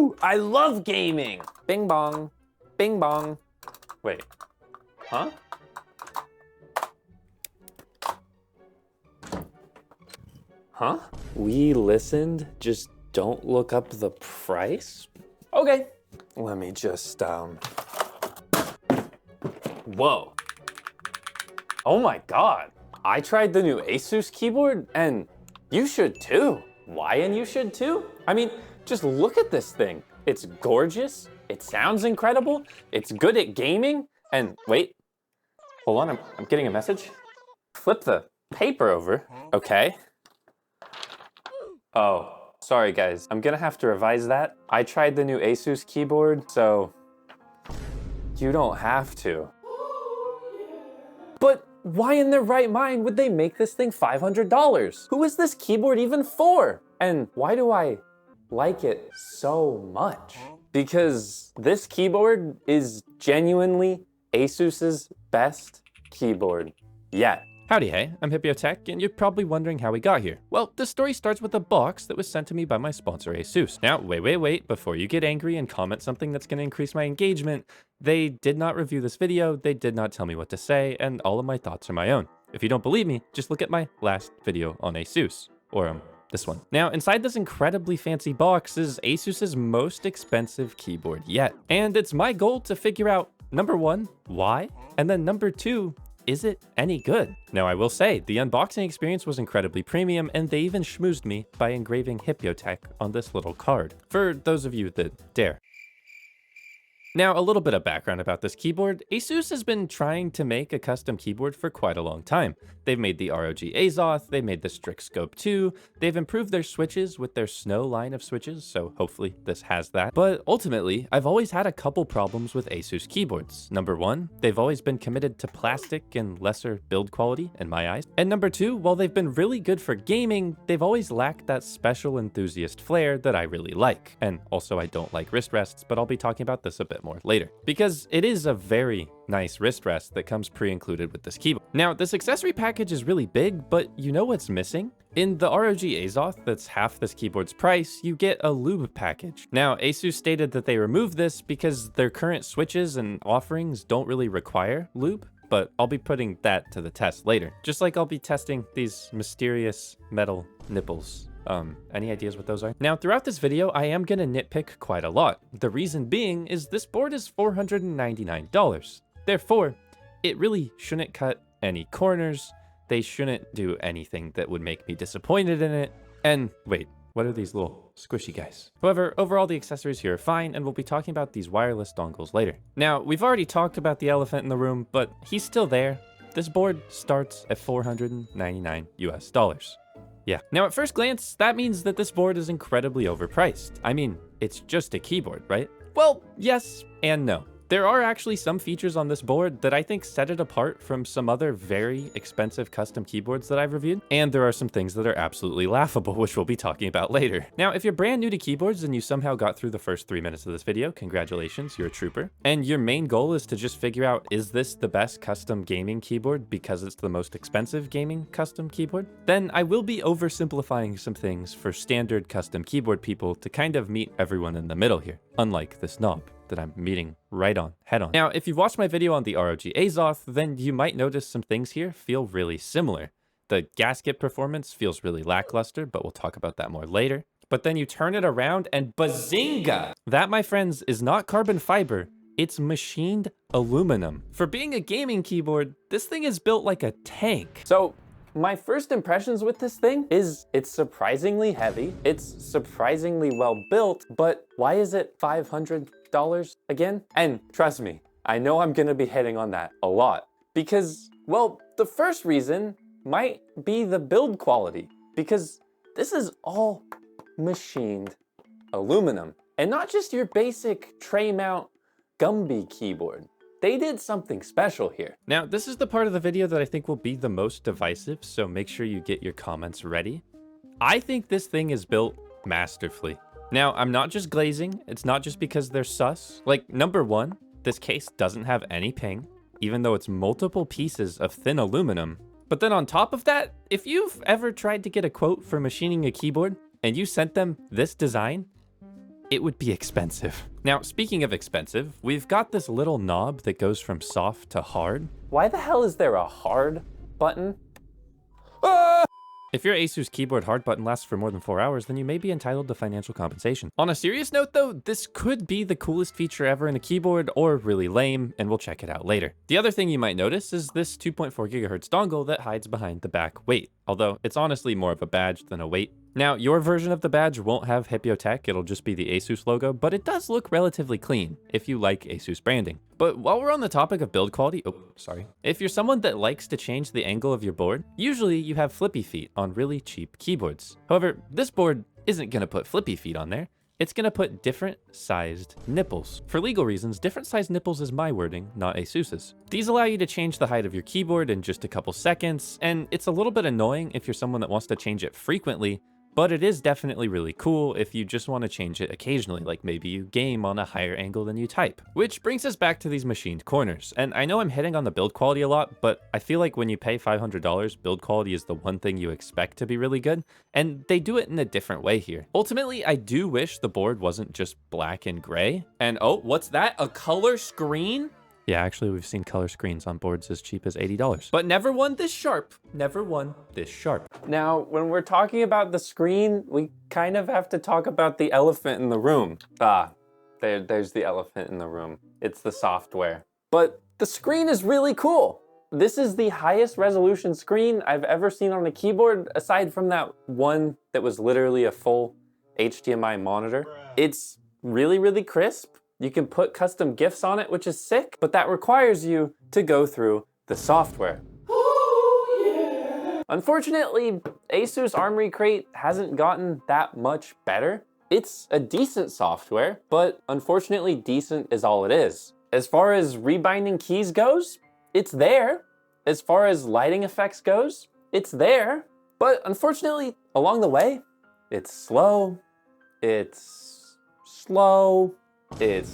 Woo! I love gaming! Bing bong, bing bong. Wait, huh? Huh? We listened, just don't look up the price? Okay, let me just, Whoa. Oh my God. I tried the new Asus keyboard and you should too. Why and you should too? I mean, just look at this thing. It's gorgeous, it sounds incredible, it's good at gaming, and wait, hold on, I'm getting a message. Flip the paper over, okay. Oh, sorry guys, I'm gonna have to revise that. I tried the new Asus keyboard, so you don't have to. But why in their right mind would they make this thing $500? Who is this keyboard even for? And why do I like it so much? Because this keyboard is genuinely Asus's best keyboard yet. Howdy, hey, I'm Hipyo Tech, and you're probably wondering how we got here. Well, this story starts with a box that was sent to me by my sponsor, Asus. Now, wait, before you get angry and comment something that's gonna increase my engagement, they did not review this video, they did not tell me what to say, and all of my thoughts are my own. If you don't believe me, just look at my last video on Asus, or this one. Now, inside this incredibly fancy box is Asus's most expensive keyboard yet. And it's my goal to figure out, number one, why? And then number two, is it any good? Now, I will say, the unboxing experience was incredibly premium, and they even schmoozed me by engraving Hipyo Tech on this little card, for those of you that dare. Now, a little bit of background about this keyboard. Asus has been trying to make a custom keyboard for quite a long time. They've made the ROG Azoth, they made the Strix Scope 2, they've improved their switches with their Snow line of switches, so hopefully this has that. But ultimately, I've always had a couple problems with Asus keyboards. Number one, they've always been committed to plastic and lesser build quality in my eyes. And number two, while they've been really good for gaming, they've always lacked that special enthusiast flair that I really like. And also I don't like wrist rests, but I'll be talking about this a bit more later, because it is a very nice wrist rest that comes pre-included with this keyboard. Now, this accessory package is really big, but you know what's missing? In the ROG Azoth that's half this keyboard's price, you get a lube package. Now, Asus stated that they removed this because their current switches and offerings don't really require lube, but I'll be putting that to the test later. Just like I'll be testing these mysterious metal nipples. Any ideas what those are? Now, throughout this video, I am gonna nitpick quite a lot. The reason being is this board is $499. Therefore, it really shouldn't cut any corners. They shouldn't do anything that would make me disappointed in it. And wait, what are these little squishy guys? However, overall the accessories here are fine, and we'll be talking about these wireless dongles later. Now, we've already talked about the elephant in the room, but he's still there. This board starts at $499 US. Yeah. Now, at first glance, that means that this board is incredibly overpriced. I mean, it's just a keyboard, right? Well, yes and no. There are actually some features on this board that I think set it apart from some other very expensive custom keyboards that I've reviewed, and there are some things that are absolutely laughable, which we'll be talking about later. Now, if you're brand new to keyboards and you somehow got through the first 3 minutes of this video, congratulations, you're a trooper. And your main goal is to just figure out, is this the best custom gaming keyboard because it's the most expensive gaming custom keyboard? Then I will be oversimplifying some things for standard custom keyboard people to kind of meet everyone in the middle here, unlike this knob that I'm meeting right on, head on. Now, if you've watched my video on the ROG Azoth, then you might notice some things here feel really similar. The gasket performance feels really lackluster, but we'll talk about that more later. But then you turn it around and bazinga! That, my friends, is not carbon fiber, it's machined aluminum. For being a gaming keyboard, this thing is built like a tank. So, my first impressions with this thing is it's surprisingly heavy, it's surprisingly well built, but why is it $500 again? And trust me, I know I'm gonna be hitting on that a lot because, well, the first reason might be the build quality, because this is all machined aluminum and not just your basic tray mount Gumby keyboard. They did something special here. Now, this is the part of the video that I think will be the most divisive, so make sure you get your comments ready. I think this thing is built masterfully. Now, I'm not just glazing, it's not just because they're sus. Like, number one, this case doesn't have any ping, even though it's multiple pieces of thin aluminum. But then on top of that, if you've ever tried to get a quote for machining a keyboard and you sent them this design, it would be expensive. Now, speaking of expensive, we've got this little knob that goes from soft to hard. Why the hell is there a hard button? If your Asus keyboard hard button lasts for more than 4 hours, then you may be entitled to financial compensation. On a serious note though, this could be the coolest feature ever in a keyboard, or really lame, and we'll check it out later. The other thing you might notice is this 2.4 GHz dongle that hides behind the back weight, although it's honestly more of a badge than a weight. Now, your version of the badge won't have Hipyo tech, it'll just be the Asus logo, but it does look relatively clean, if you like Asus branding. But while we're on the topic of build quality, if you're someone that likes to change the angle of your board, usually you have flippy feet on really cheap keyboards. However, this board isn't gonna put flippy feet on there. It's gonna put different sized nipples. For legal reasons, different sized nipples is my wording, not Asus's. These allow you to change the height of your keyboard in just a couple seconds, and it's a little bit annoying if you're someone that wants to change it frequently, but it is definitely really cool if you just want to change it occasionally, like maybe you game on a higher angle than you type. Which brings us back to these machined corners. And I know I'm hitting on the build quality a lot, but I feel like when you pay $500, build quality is the one thing you expect to be really good, and they do it in a different way here. Ultimately, I do wish the board wasn't just black and gray. And oh, what's that? A color screen? Yeah, actually, we've seen color screens on boards as cheap as $80. But never one this sharp. Never one this sharp. Now, when we're talking about the screen, we kind of have to talk about the elephant in the room. There's the elephant in the room. It's the software. But the screen is really cool. This is the highest resolution screen I've ever seen on a keyboard, aside from that one that was literally a full HDMI monitor. It's really, really crisp. You can put custom GIFs on it, which is sick, but that requires you to go through the software. Unfortunately, Asus Armory Crate hasn't gotten that much better. It's a decent software, but unfortunately decent is all it is. As far as rebinding keys goes, it's there. As far as lighting effects goes, it's there. But unfortunately, along the way, it's slow, it's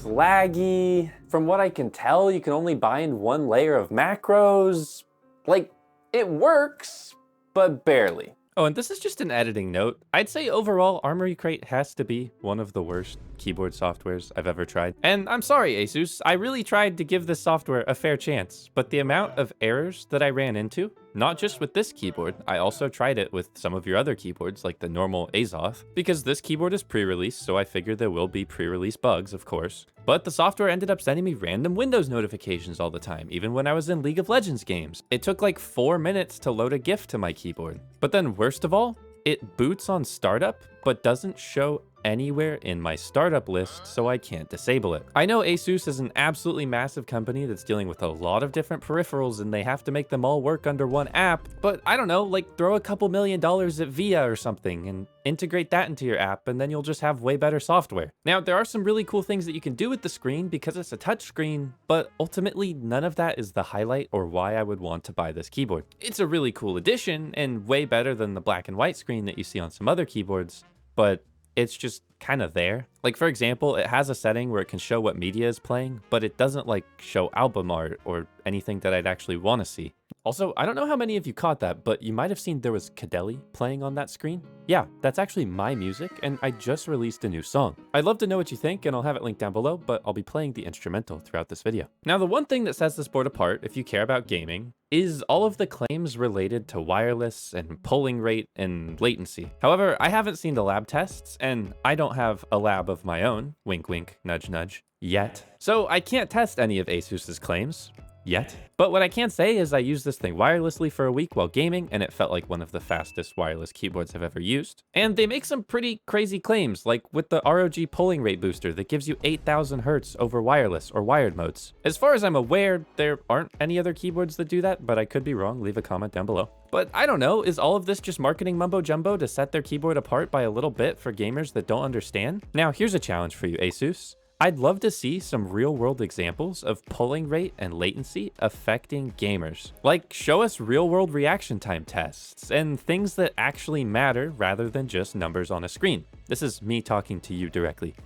laggy. From what I can tell, you can only bind one layer of macros. Like, it works, but barely. Oh, and this is just an editing note. I'd say overall, Armory Crate has to be one of the worst keyboard softwares I've ever tried. And I'm sorry, Asus, I really tried to give this software a fair chance, but the amount of errors that I ran into, not just with this keyboard, I also tried it with some of your other keyboards, like the normal Azoth, because this keyboard is pre-release, so I figured there will be pre-release bugs, of course. But the software ended up sending me random Windows notifications all the time, even when I was in League of Legends games. It took like 4 minutes to load a GIF to my keyboard. But then worst of all, it boots on startup, but doesn't show anywhere in my startup list, so I can't disable it. I know Asus is an absolutely massive company that's dealing with a lot of different peripherals and they have to make them all work under one app, but I don't know, like throw a couple $1 million at VIA or something and integrate that into your app, and then you'll just have way better software. Now, there are some really cool things that you can do with the screen because it's a touch screen, but ultimately none of that is the highlight or why I would want to buy this keyboard. It's a really cool addition and way better than the black and white screen that you see on some other keyboards, but it's just kind of there. Like, for example, it has a setting where it can show what media is playing, but it doesn't like show album art or anything that I'd actually want to see. Also, I don't know how many of you caught that, but you might have seen there was Kadeli playing on that screen. Yeah, that's actually my music, and I just released a new song. I'd love to know what you think, and I'll have it linked down below, but I'll be playing the instrumental throughout this video. Now, the one thing that sets this board apart, if you care about gaming, is all of the claims related to wireless and polling rate and latency. However, I haven't seen the lab tests, and I don't have a lab of my own, wink wink, nudge nudge, yet. So I can't test any of Asus's claims. Yet. But what I can say is I used this thing wirelessly for a week while gaming, and it felt like one of the fastest wireless keyboards I've ever used. And they make some pretty crazy claims, like with the ROG polling rate booster that gives you 8,000 Hertz over wireless or wired modes. As far as I'm aware, there aren't any other keyboards that do that, but I could be wrong. Leave a comment down below. But I don't know, is all of this just marketing mumbo jumbo to set their keyboard apart by a little bit for gamers that don't understand? Now, here's a challenge for you, Asus. I'd love to see some real-world examples of polling rate and latency affecting gamers. Like, show us real-world reaction time tests and things that actually matter rather than just numbers on a screen. This is me talking to you directly.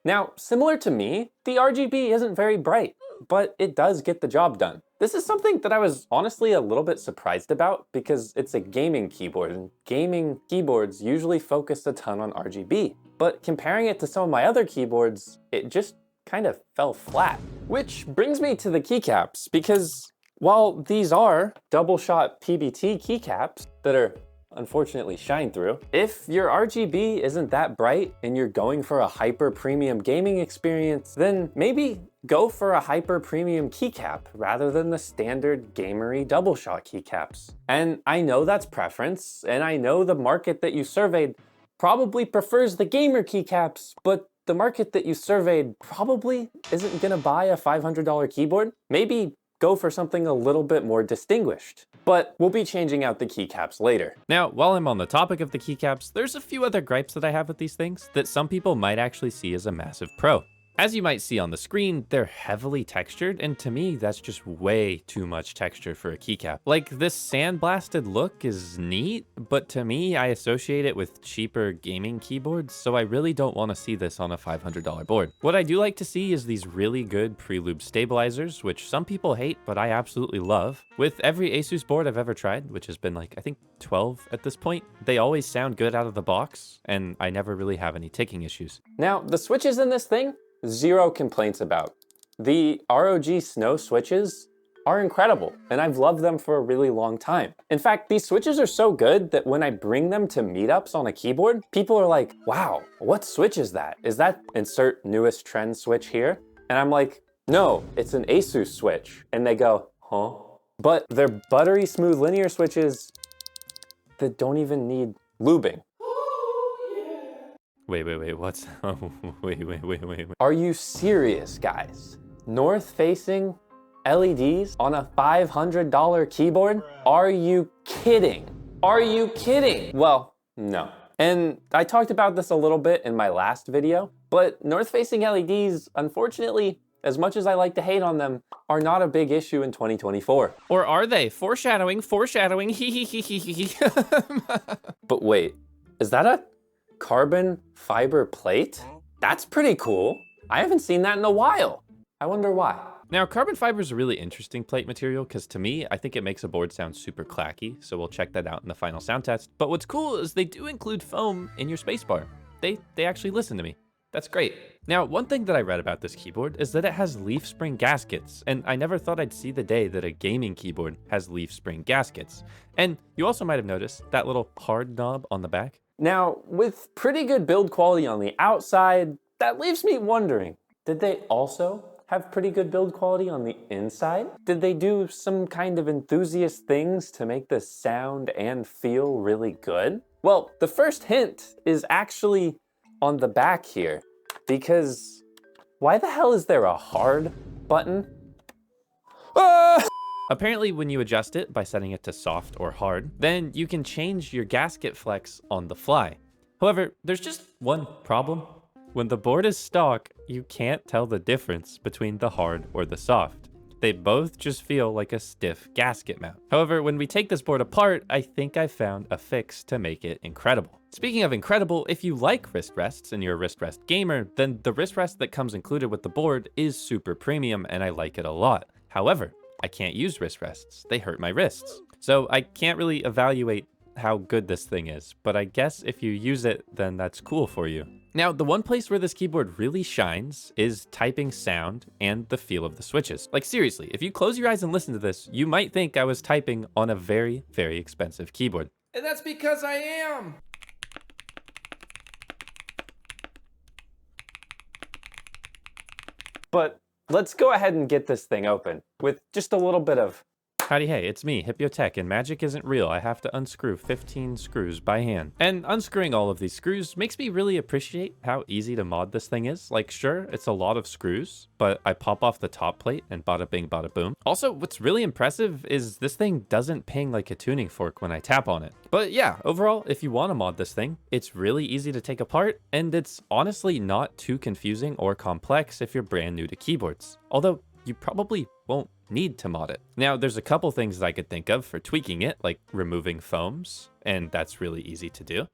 Now, similar to me, the RGB isn't very bright. but it does get the job done. This is something that I was honestly a little bit surprised about because it's a gaming keyboard, and gaming keyboards usually focus a ton on RGB. But comparing it to some of my other keyboards, it just kind of fell flat. Which brings me to the keycaps, because while these are double shot PBT keycaps that are unfortunately shine through, if your RGB isn't that bright and you're going for a hyper premium gaming experience, then maybe go for a hyper premium keycap rather than the standard gamery double shot keycaps. And I know that's preference, and I know the market that you surveyed probably prefers the gamer keycaps, but the market that you surveyed probably isn't gonna buy a $500 keyboard. Maybe go for something a little bit more distinguished. But we'll be changing out the keycaps later. Now, while I'm on the topic of the keycaps, there's a few other gripes that I have with these things that some people might actually see as a massive pro. As you might see on the screen, they're heavily textured, and to me, that's just way too much texture for a keycap. Like, this sandblasted look is neat, but to me, I associate it with cheaper gaming keyboards, so I really don't want to see this on a $500 board. What I do like to see is these really good pre-lube stabilizers, which some people hate, but I absolutely love. With every Asus board I've ever tried, which has been like, I think 12 at this point, they always sound good out of the box, and I never really have any ticking issues. Now, the switches in this thing, zero complaints about. The ROG Snow switches are incredible, and I've loved them for a really long time. In fact, these switches are so good that when I bring them to meetups on a keyboard, people are like, wow, what switch is that? Is that insert newest trend switch here? And I'm like, no, it's an Asus switch. And they go, huh? But they're buttery smooth linear switches that don't even need lubing. Wait, what's, oh, wait. Are you serious, guys? North-facing LEDs on a $500 keyboard? Are you kidding? Are you kidding? Well, no. And I talked about this a little bit in my last video, but north-facing LEDs, unfortunately, as much as I like to hate on them, are not a big issue in 2024. Or are they? Foreshadowing, But wait, is that a carbon fiber plate? That's pretty cool. I haven't seen that in a while. I wonder why. Now, carbon fiber is a really interesting plate material because to me, I think it makes a board sound super clacky, so we'll check that out in the final sound test. But what's cool is they do include foam in your spacebar. They actually listen to me. That's great. Now, one thing that I read about this keyboard is that it has leaf spring gaskets, and I never thought I'd see the day that a gaming keyboard has leaf spring gaskets. And you also might have noticed that little hard knob on the back. Now, with pretty good build quality on the outside, that leaves me wondering, did they also have pretty good build quality on the inside? Did they do some kind of enthusiast things to make this sound and feel really good? Well, the first hint is actually on the back here, because why the hell is there a hard button? Ah! Apparently, when you adjust it by setting it to soft or hard, then you can change your gasket flex on the fly. However, there's just one problem. When the board is stock, you can't tell the difference between the hard or the soft. They both just feel like a stiff gasket mount. However, when we take this board apart, I think I found a fix to make it incredible. Speaking of incredible, if you like wrist rests and you're a wrist rest gamer, then the wrist rest that comes included with the board is super premium and I like it a lot. However, I can't use wrist rests. They hurt my wrists. So I can't really evaluate how good this thing is, but I guess if you use it, then that's cool for you. Now, the one place where this keyboard really shines is typing sound and the feel of the switches. Like seriously, if you close your eyes and listen to this, you might think I was typing on a very, very expensive keyboard. And that's because I am. But let's go ahead and get this thing open with just a little bit of... Howdy hey, it's me, Hipyo Tech, and magic isn't real. I have to unscrew 15 screws by hand. And unscrewing all of these screws makes me really appreciate how easy to mod this thing is. Like, sure, it's a lot of screws, but I pop off the top plate and bada bing, bada boom. Also, what's really impressive is this thing doesn't ping like a tuning fork when I tap on it. But yeah, overall, if you want to mod this thing, it's really easy to take apart, and it's honestly not too confusing or complex if you're brand new to keyboards. Although, you probably won't need to mod it. Now, there's a couple things that I could think of for tweaking it, like removing foams, and that's really easy to do.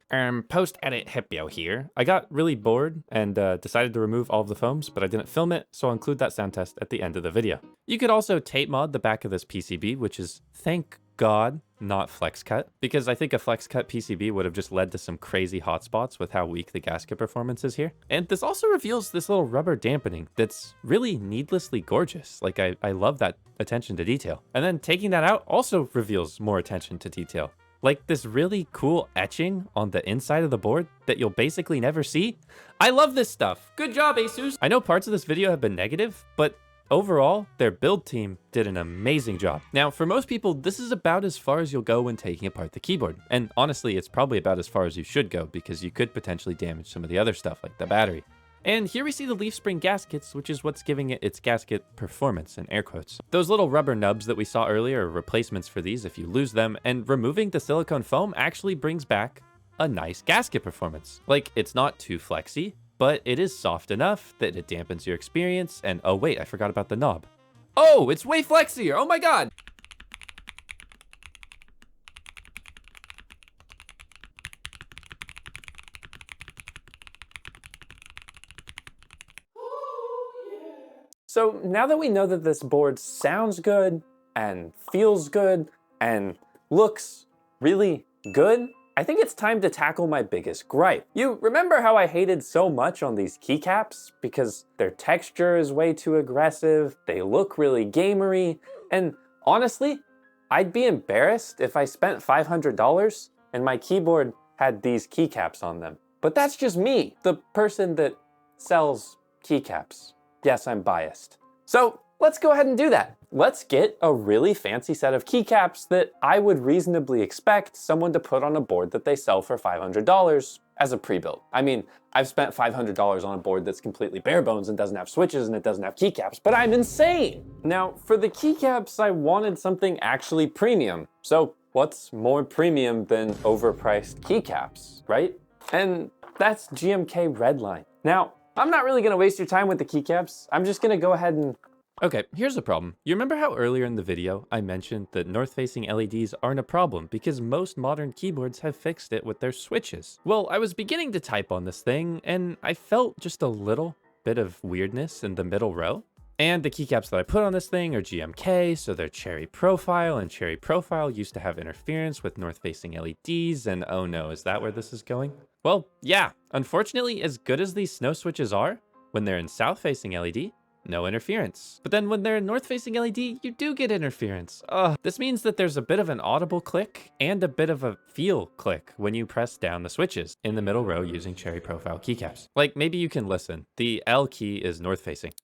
Post-edit Hipyo here. I got really bored and decided to remove all of the foams, but I didn't film it, so I'll include that sound test at the end of the video. You could also tape mod the back of this PCB, which is, thank God, not flex cut, because I think a flex cut PCB would have just led to some crazy hotspots with how weak the gasket performance is here. And this also reveals this little rubber dampening that's really needlessly gorgeous. Like I love that attention to detail. And then taking that out also reveals more attention to detail. Like this really cool etching on the inside of the board that you'll basically never see. I love this stuff. Good job, Asus. I know parts of this video have been negative, but overall, their build team did an amazing job. Now, for most people, this is about as far as you'll go when taking apart the keyboard. And honestly, it's probably about as far as you should go because you could potentially damage some of the other stuff like the battery. And here we see the leaf spring gaskets, which is what's giving it its gasket performance in air quotes. Those little rubber nubs that we saw earlier are replacements for these if you lose them, and removing the silicone foam actually brings back a nice gasket performance. Like, it's not too flexy, but it is soft enough that it dampens your experience. And oh wait, I forgot about the knob. Oh, it's way flexier. Oh my God. So now that we know that this board sounds good and feels good and looks really good, I think it's time to tackle my biggest gripe. You remember how I hated so much on these keycaps because their texture is way too aggressive, they look really gamery, and honestly, I'd be embarrassed if I spent $500 and my keyboard had these keycaps on them. But that's just me, the person that sells keycaps. Yes, I'm biased. So let's go ahead and do that. Let's get a really fancy set of keycaps that I would reasonably expect someone to put on a board that they sell for $500 as a pre-built. I mean, I've spent $500 on a board that's completely bare bones and doesn't have switches and it doesn't have keycaps, but I'm insane. Now, for the keycaps, I wanted something actually premium. So what's more premium than overpriced keycaps, right? And that's GMK Redline. Now, I'm not really gonna waste your time with the keycaps. I'm just gonna go ahead and... Okay, here's the problem. You remember how earlier in the video I mentioned that north-facing LEDs aren't a problem because most modern keyboards have fixed it with their switches? Well, I was beginning to type on this thing and I felt just a little bit of weirdness in the middle row. And the keycaps that I put on this thing are GMK, so they're cherry profile, and cherry profile used to have interference with north-facing LEDs, and oh no, is that where this is going? Well, yeah, unfortunately, as good as these snow switches are, when they're in south-facing LED, no interference. But then when they're in north-facing LED, you do get interference. This means that there's a bit of an audible click and a bit of a feel click when you press down the switches in the middle row using cherry profile keycaps. Like, maybe you can listen. The L key is north-facing.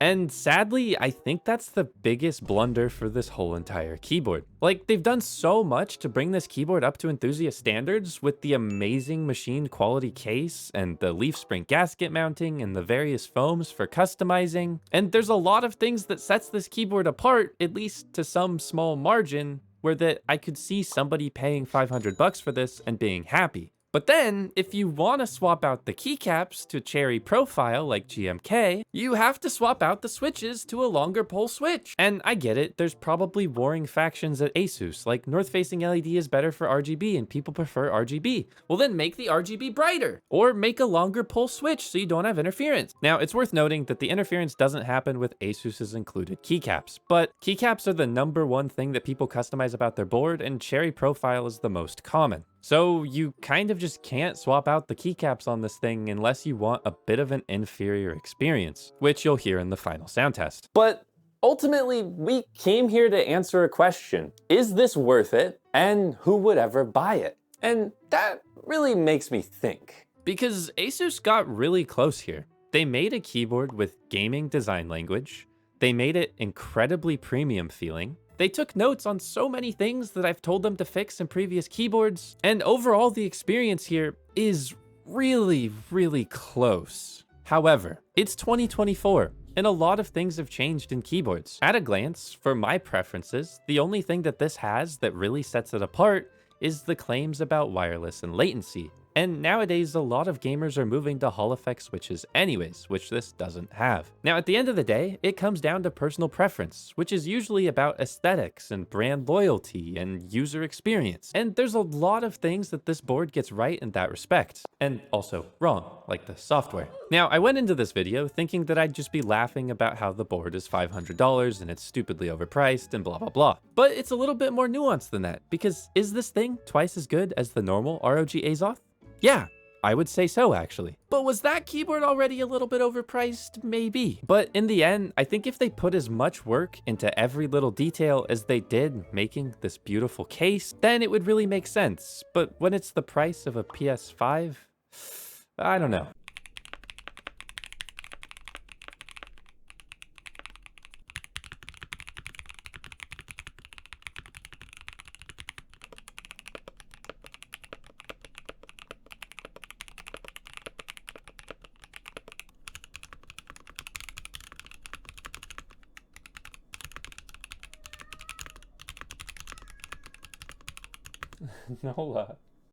And sadly, I think that's the biggest blunder for this whole entire keyboard. Like, they've done so much to bring this keyboard up to enthusiast standards with the amazing machine quality case and the leaf spring gasket mounting and the various foams for customizing. And there's a lot of things that sets this keyboard apart, at least to some small margin, where that I could see somebody paying $500 for this and being happy. But then, if you want to swap out the keycaps to cherry profile like GMK, you have to swap out the switches to a longer pole switch. And I get it, there's probably warring factions at Asus, like north-facing LED is better for RGB and people prefer RGB. Well then make the RGB brighter, or make a longer pole switch so you don't have interference. Now, it's worth noting that the interference doesn't happen with Asus's included keycaps, but keycaps are the #1 thing that people customize about their board, and cherry profile is the most common. So you kind of just can't swap out the keycaps on this thing unless you want a bit of an inferior experience, which you'll hear in the final sound test. But ultimately, we came here to answer a question. Is this worth it? And who would ever buy it? And that really makes me think. Because Asus got really close here. They made a keyboard with gaming design language. They made it incredibly premium feeling. They took notes on so many things that I've told them to fix in previous keyboards, and overall the experience here is really, really close. However, it's 2024, and a lot of things have changed in keyboards. At a glance, for my preferences, the only thing that this has that really sets it apart is the claims about wireless and latency. And nowadays, a lot of gamers are moving to Hall effect switches anyways, which this doesn't have. Now, at the end of the day, it comes down to personal preference, which is usually about aesthetics and brand loyalty and user experience. And there's a lot of things that this board gets right in that respect, and also wrong, like the software. Now, I went into this video thinking that I'd just be laughing about how the board is $500 and it's stupidly overpriced and blah blah blah. But it's a little bit more nuanced than that, because is this thing twice as good as the normal ROG Azoth? Yeah, I would say so actually. But was that keyboard already a little bit overpriced? Maybe. But in the end, I think if they put as much work into every little detail as they did making this beautiful case, then it would really make sense. But when it's the price of a PS5, I don't know. Nola.